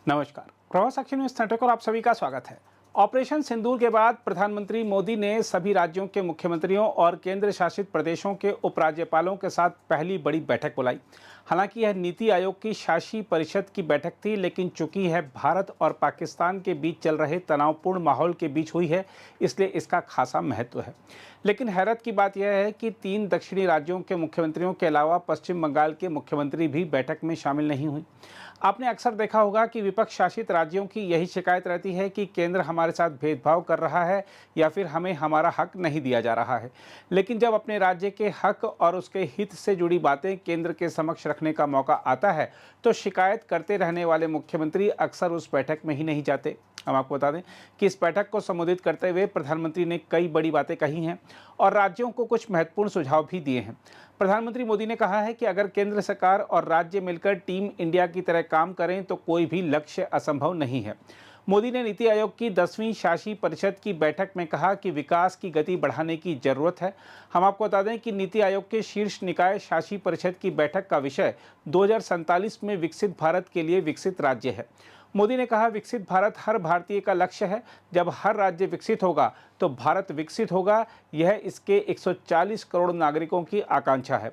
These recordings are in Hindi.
नमस्कार। प्रवाह साक्षी न्यूज सेंटर पर आप सभी का स्वागत है। ऑपरेशन सिंदूर के बाद प्रधानमंत्री मोदी ने सभी राज्यों के मुख्यमंत्रियों और केंद्र शासित प्रदेशों के उपराज्यपालों के साथ पहली बड़ी बैठक बुलाई। हालांकि यह नीति आयोग की शासी परिषद की बैठक थी, लेकिन चूंकि यह भारत और पाकिस्तान के बीच चल रहे तनावपूर्ण माहौल के बीच हुई है, इसलिए इसका खासा महत्व है। लेकिन हैरत की बात यह है कि 3 दक्षिणी राज्यों के मुख्यमंत्रियों के अलावा पश्चिम बंगाल के मुख्यमंत्री भी बैठक में शामिल नहीं हुई। आपने अक्सर देखा होगा कि विपक्ष शासित राज्यों की यही शिकायत रहती है कि केंद्र हमारे साथ भेदभाव कर रहा है या फिर हमें हमारा हक नहीं दिया जा रहा है। लेकिन जब अपने राज्य के हक और उसके हित से जुड़ी बातें केंद्र के समक्ष रखने का मौका आता है, तो शिकायत करते रहने वाले मुख्यमंत्री अक्सर उस बैठक में ही नहीं जाते। हम आपको बता दें कि इस बैठक को संबोधित करते हुए प्रधानमंत्री ने कई बड़ी बातें कही हैं और राज्यों को कुछ महत्वपूर्ण सुझाव भी दिए हैं। प्रधानमंत्री मोदी ने कहा है कि अगर केंद्र सरकार और राज्य मिलकर टीम इंडिया की तरह काम करें तो कोई भी लक्ष्य असंभव नहीं है। मोदी ने नीति आयोग की 10वीं शासी परिषद की बैठक में कहा कि विकास की गति बढ़ाने की जरूरत है। हम आपको बता दें कि नीति आयोग के शीर्ष निकाय शासी परिषद की बैठक का विषय 2047 में विकसित भारत के लिए विकसित राज्य है। मोदी ने कहा, विकसित भारत हर भारतीय का लक्ष्य है। जब हर राज्य विकसित होगा तो भारत विकसित होगा। यह इसके 140 करोड़ नागरिकों की आकांक्षा है।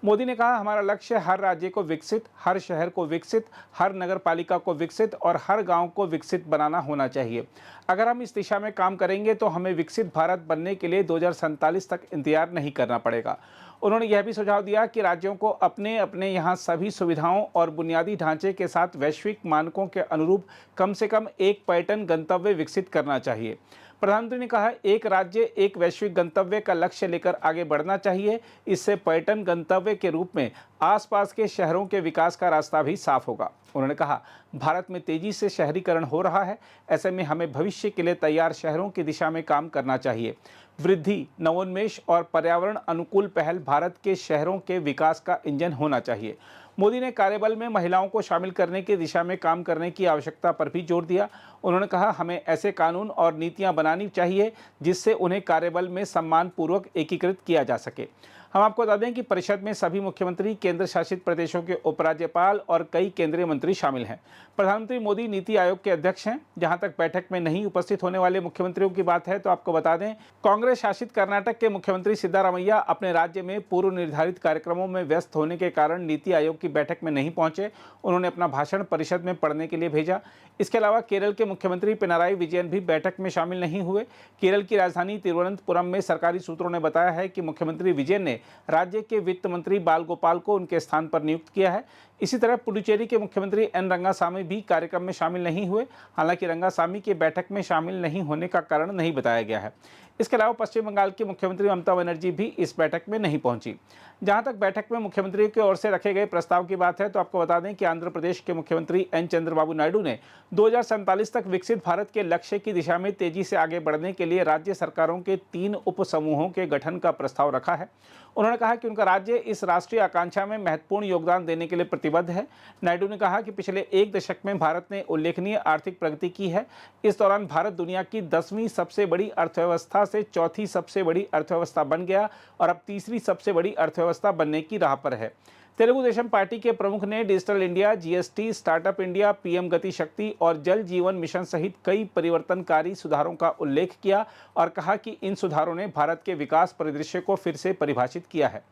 मोदी ने कहा, हमारा लक्ष्य हर राज्य को विकसित, हर शहर को विकसित, हर नगर पालिका को विकसित और हर गांव को विकसित बनाना होना चाहिए। अगर हम इस दिशा में काम करेंगे तो हमें विकसित भारत बनने के लिए 2047 तक इंतजार नहीं करना पड़ेगा। उन्होंने यह भी सुझाव दिया कि राज्यों को अपने अपने यहाँ सभी सुविधाओं और बुनियादी ढांचे के साथ वैश्विक मानकों के अनुरूप कम से कम एक पर्यटन गंतव्य विकसित करना चाहिए। प्रधानमंत्री ने कहा, एक राज्य एक वैश्विक गंतव्य का लक्ष्य लेकर आगे बढ़ना चाहिए। इससे पर्यटन गंतव्य के रूप में आसपास के शहरों के विकास का रास्ता भी साफ होगा। उन्होंने कहा, भारत में तेजी से शहरीकरण हो रहा है। ऐसे में हमें भविष्य के लिए तैयार शहरों की दिशा में काम करना चाहिए। वृद्धि, नवोन्मेष और पर्यावरण अनुकूल पहल भारत के शहरों के विकास का इंजन होना चाहिए। मोदी ने कार्यबल में महिलाओं को शामिल करने की दिशा में काम करने की आवश्यकता पर भी जोर दिया। उन्होंने कहा, हमें ऐसे कानून और नीतियां बनानी चाहिए जिससे उन्हें कार्यबल में सम्मानपूर्वक एकीकृत किया जा सके। हम आपको बता दें कि परिषद में सभी मुख्यमंत्री, केंद्र शासित प्रदेशों के उपराज्यपाल और कई केंद्रीय मंत्री शामिल हैं। प्रधानमंत्री मोदी नीति आयोग के अध्यक्ष हैं। जहां तक बैठक में नहीं उपस्थित होने वाले मुख्यमंत्रियों की बात है, तो आपको बता दें, कांग्रेस शासित कर्नाटक के मुख्यमंत्री सिद्धारमैया अपने राज्य में पूर्व निर्धारित कार्यक्रमों में व्यस्त होने के कारण नीति आयोग की बैठक में नहीं पहुंचे। उन्होंने अपना भाषण परिषद में पढ़ने के लिए भेजा। इसके अलावा केरल के मुख्यमंत्री पिनाराई विजयन भी बैठक में शामिल नहीं हुए। केरल की राजधानी तिरुवनंतपुरम में सरकारी सूत्रों ने बताया है कि मुख्यमंत्री विजयन ने राज्य के वित्त मंत्री बाल गोपाल को उनके स्थान पर नियुक्त किया है। इसी तरह पुडुचेरी के मुख्यमंत्री एन रंगासामी भी कार्यक्रम में शामिल नहीं हुए। हालांकि रंगासामी के बैठक में शामिल नहीं होने का कारण नहीं बताया गया है। इसके अलावा पश्चिम बंगाल की मुख्यमंत्री ममता बनर्जी भी इस बैठक में नहीं पहुंची। जहां तक बैठक में मुख्यमंत्रियों की ओर से रखे गए प्रस्ताव की बात है, तो आपको बता दें कि आंध्र प्रदेश के मुख्यमंत्री एन चंद्रबाबू नायडू ने 2047 तक विकसित भारत के लक्ष्य की दिशा में तेजी से आगे बढ़ने के लिए राज्य सरकारों के 3 उप समूहों के गठन का प्रस्ताव रखा है। उन्होंने कहा कि उनका राज्य इस राष्ट्रीय आकांक्षा में महत्वपूर्ण योगदान देने के लिए प्रतिबद्ध है। नायडू ने कहा कि पिछले 1 दशक में भारत ने उल्लेखनीय आर्थिक प्रगति की है। इस दौरान भारत दुनिया की 10वीं सबसे बड़ी अर्थव्यवस्था से चौथी सबसे बड़ी अर्थव्यवस्था बन गया और अब तीसरी सबसे बड़ी अर्थव्यवस्था बनने की राह पर है। तेलुगु देशम पार्टी के प्रमुख ने digital India, GST, startup India, PM गति शक्ति और जल जीवन मिशन सहित कई परिवर्तनकारी सुधारों का उल्लेख किया और कहा कि इन सुधारों ने भारत के विकास परिदृश्य को फिर से परिभाषित किया है।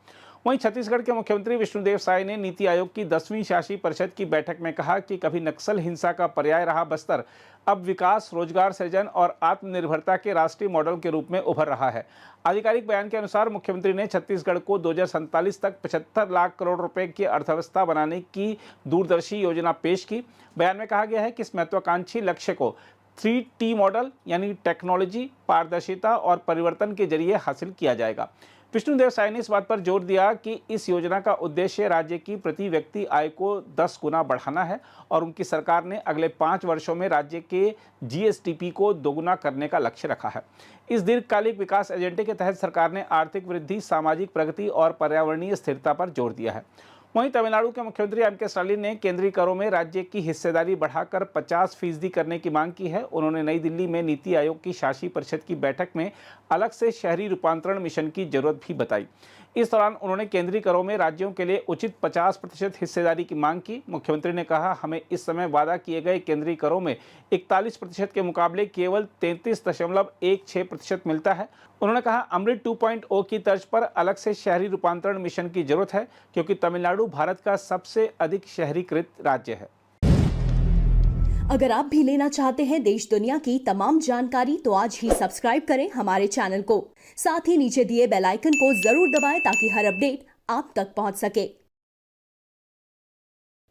वहीं छत्तीसगढ़ के मुख्यमंत्री विष्णुदेव साय ने नीति आयोग की 10वीं शासी परिषद की बैठक में कहा कि कभी नक्सल हिंसा का पर्याय रहा बस्तर अब विकास, रोजगार सृजन और आत्मनिर्भरता के राष्ट्रीय मॉडल के रूप में उभर रहा है। आधिकारिक बयान के अनुसार मुख्यमंत्री ने छत्तीसगढ़ को 2047 तक 75 लाख करोड़ रुपए की अर्थव्यवस्था बनाने की दूरदर्शी योजना पेश की। बयान में कहा गया है कि इस महत्वाकांक्षी लक्ष्य को 3T मॉडल यानी टेक्नोलॉजी, पारदर्शिता और परिवर्तन के जरिए हासिल किया जाएगा। विष्णुदेव साय ने इस बात पर जोर दिया कि इस योजना का उद्देश्य राज्य की प्रति व्यक्ति आय को 10 गुना बढ़ाना है और उनकी सरकार ने अगले 5 वर्षों में राज्य के जीएसडीपी को दोगुना करने का लक्ष्य रखा है। इस दीर्घकालिक विकास एजेंडे के तहत सरकार ने आर्थिक वृद्धि, सामाजिक प्रगति और पर्यावरणीय स्थिरता पर जोर दिया है। वहीं तमिलनाडु के मुख्यमंत्री एम के स्टालिन ने केंद्रीय करों में राज्य की हिस्सेदारी बढ़ाकर 50% करने की मांग की है। उन्होंने नई दिल्ली में नीति आयोग की शासी परिषद की बैठक में अलग से शहरी रूपांतरण मिशन की जरूरत भी बताई। इस दौरान उन्होंने केंद्रीय करों में राज्यों के लिए उचित 50% हिस्सेदारी की मांग की। मुख्यमंत्री ने कहा, हमें इस समय वादा किए गए केंद्रीय करों में 41% के मुकाबले केवल 33.16% मिलता है। उन्होंने कहा, अमृत 2.0 की तर्ज पर अलग से शहरी रूपांतरण मिशन की जरूरत है, क्योंकि तमिलनाडु भारत का सबसे अधिक शहरीकृत राज्य है। अगर आप भी लेना चाहते हैं देश दुनिया की तमाम जानकारी तो आज ही सब्सक्राइब करें हमारे चैनल को। साथ ही नीचे दिए बेल आइकन को जरूर दबाएं ताकि हर अपडेट आप तक पहुंच सके।